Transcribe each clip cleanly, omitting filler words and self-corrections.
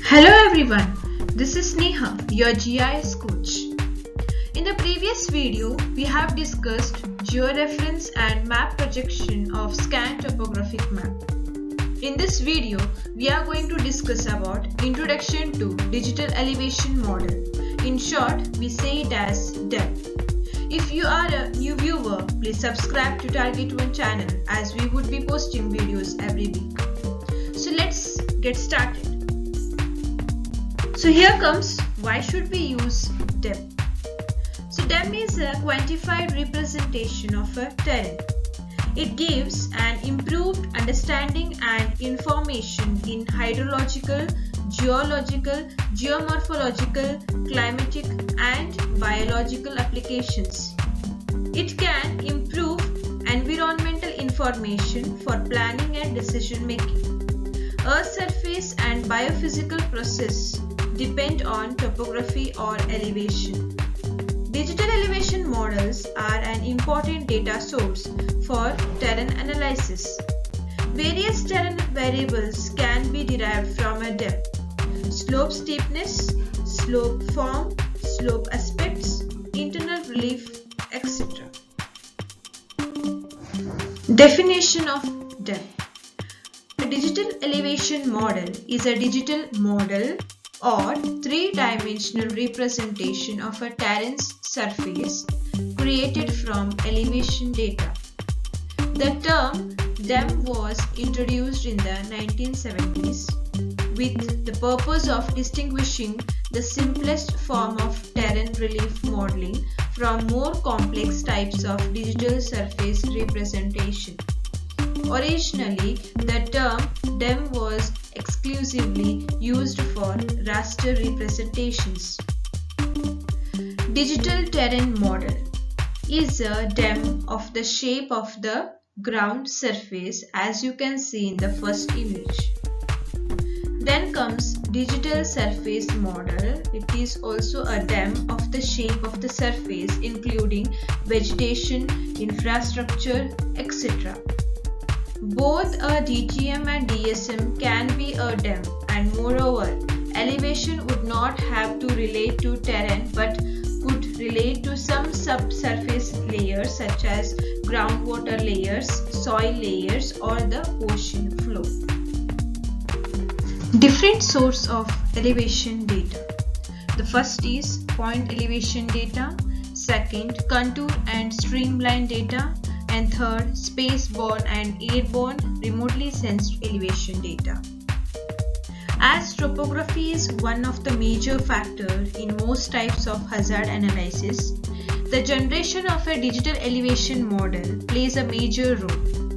Hello everyone, this is Neha, your GIS coach. In the previous video, we have discussed georeference and map projection of scan topographic map. In this video, we are going to discuss about Introduction to Digital Elevation Model. In short, we say it as DEM. If you are a new viewer, please subscribe to Target One channel as we would be posting videos every week. So let's get started. So here comes why should we use DEM. So DEM is a quantified representation of a terrain. It gives an improved understanding and information in hydrological, geological, geomorphological, climatic and biological applications. It can improve environmental information for planning and decision making. Earth surface and biophysical process depend on topography or elevation. Digital elevation models are an important data source for terrain analysis. Various terrain variables can be derived from a DEM: slope steepness, slope form, slope aspects, internal relief, etc. Definition of DEM. A digital elevation model is a digital model or three-dimensional representation of a terrain's surface created from elevation data. The term DEM was introduced in the 1970s with the purpose of distinguishing the simplest form of terrain relief modeling from more complex types of digital surface representation. Originally, the term DEM was exclusively used for raster representations. Digital terrain model is a DEM of the shape of the ground surface as you can see in the first image. Then comes digital surface model. It is also a DEM of the shape of the surface including vegetation, infrastructure, etc. Both a DTM and DSM can be a DEM, and moreover, elevation would not have to relate to terrain but could relate to some subsurface layers such as groundwater layers, soil layers, or the ocean floor. Different source of elevation data. The first is point elevation data, second contour and streamline data, and third, space-borne and airborne remotely sensed elevation data. As topography is one of the major factors in most types of hazard analysis, the generation of a digital elevation model plays a major role.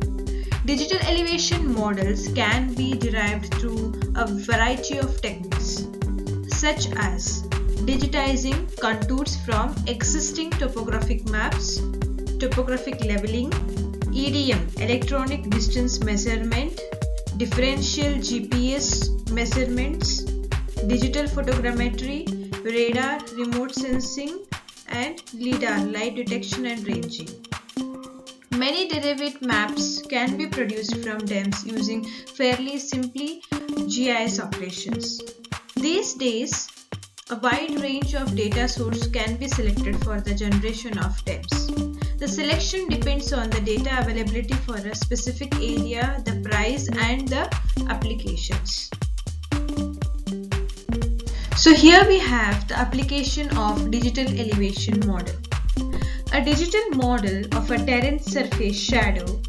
Digital elevation models can be derived through a variety of techniques, such as digitizing contours from existing topographic maps, topographic leveling, EDM electronic distance measurement, differential GPS measurements, digital photogrammetry, radar remote sensing, and LIDAR light detection and ranging. Many derived maps can be produced from DEMs using fairly simply GIS operations. These days, a wide range of data sources can be selected for the generation of DEMs. The selection depends on the data availability for a specific area, the price, and the applications. So here we have the application of digital elevation model. A digital model of a terrain surface shadow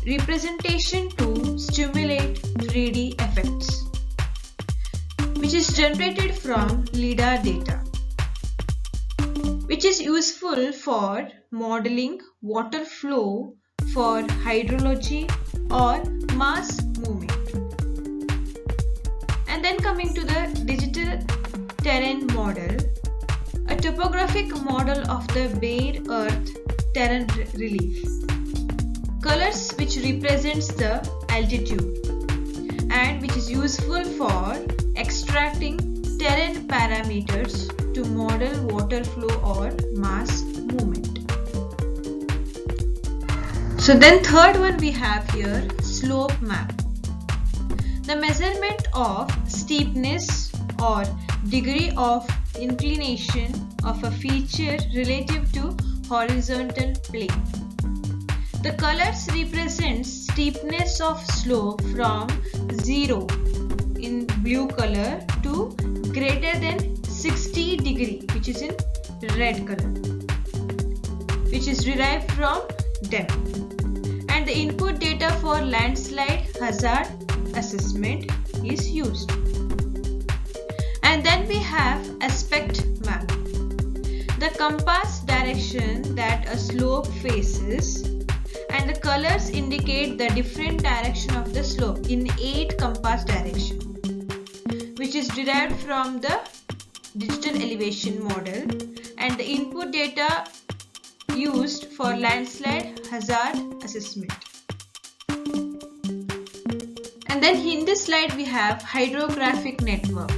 representation to stimulate 3D effects, which is generated from LIDAR data, which is useful for modeling water flow for hydrology or mass movement. And then coming to the digital terrain model, a topographic model of the bare earth terrain relief. Colors which represents the altitude and which is useful for extracting terrain parameters to model water flow or mass movement. So then third one we have here slope map. The measurement of steepness or degree of inclination of a feature relative to horizontal plane. The colors represent steepness of slope from 0 in blue color to greater than 60 degree, which is in red color, which is derived from DEM. And the input data for landslide hazard assessment is used. And then we have aspect map, the compass direction that a slope faces, and the colors indicate the different direction of the slope in 8 compass direction, which is derived from the digital elevation model, and the input data used for landslide hazard assessment. And then in this slide we have hydrographic network,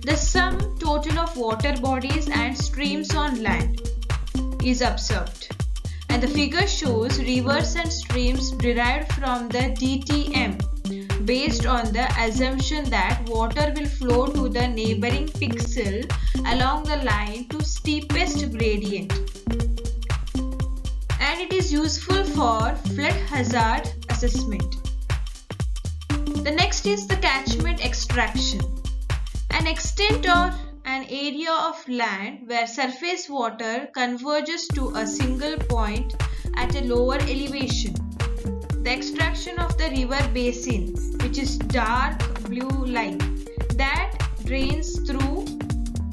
the sum total of water bodies and streams on land is observed, and the figure shows rivers and streams derived from the DTM based on the assumption that water will flow to the neighboring pixel along the line to steepest gradient, and it is useful for flood hazard assessment. The next is the catchment extraction, an extent or an area of land where surface water converges to a single point at a lower elevation. The extraction of the river basin, which is dark blue line, that drains through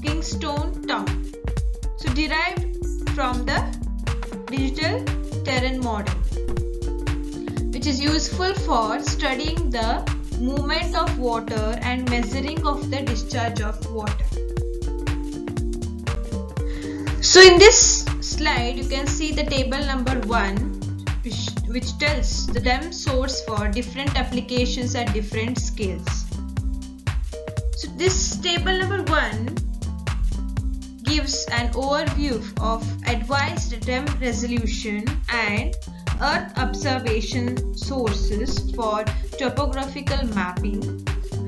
Kingstown town. So derived from the digital terrain model, which is useful for studying the movement of water and measuring of the discharge of water. So in this slide you can see the table number 1, which tells the DEM source for different applications at different scales. So this table number 1 gives an overview of advised DEM resolution and Earth observation sources for topographical mapping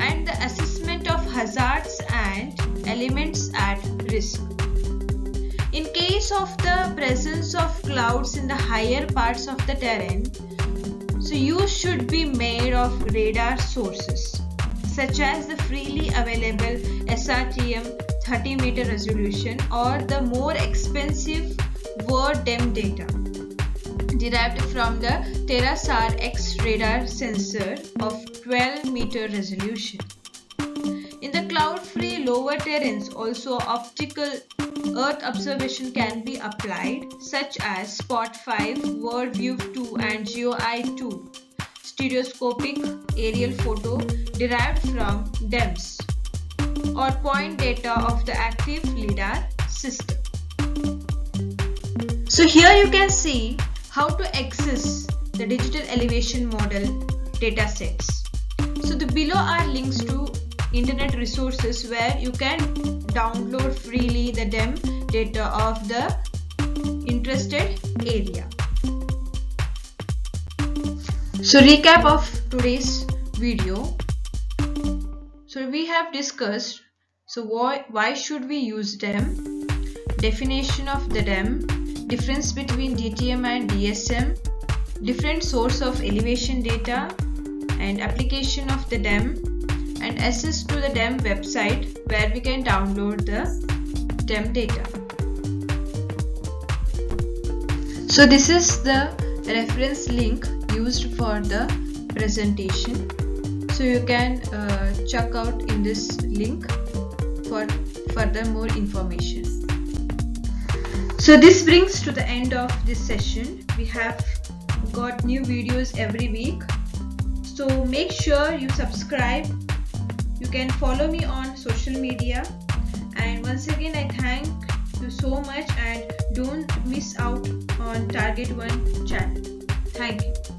and the assessment of hazards and elements at risk. In case of the presence of clouds in the higher parts of the terrain, so use should be made of radar sources such as the freely available SRTM 30-meter resolution or the more expensive WIRD-DEM data derived from the TerraSAR X radar sensor of 12-meter resolution. In the cloud-free lower terrains also optical Earth observation can be applied, such as Spot 5, WorldView 2 and GeoEye 2, stereoscopic aerial photo derived from DEMS, or point data of the active LiDAR system. So here you can see how to access the digital elevation model datasets. So the below are links to internet resources where you can download freely the DEM data of the interested area. So recap of today's video. So we have discussed why should we use DEM, definition of the DEM, difference between DTM and DSM, different source of elevation data and application of the DEM, and access to the DEM website where we can download the DEM data. So this is the reference link used for the presentation. So you can check out in this link for further more information. So this brings to the end of this session. We have got new videos every week. So make sure you subscribe. You can follow me on social media, and once again I thank you so much, and don't miss out on Target One channel. Thank you.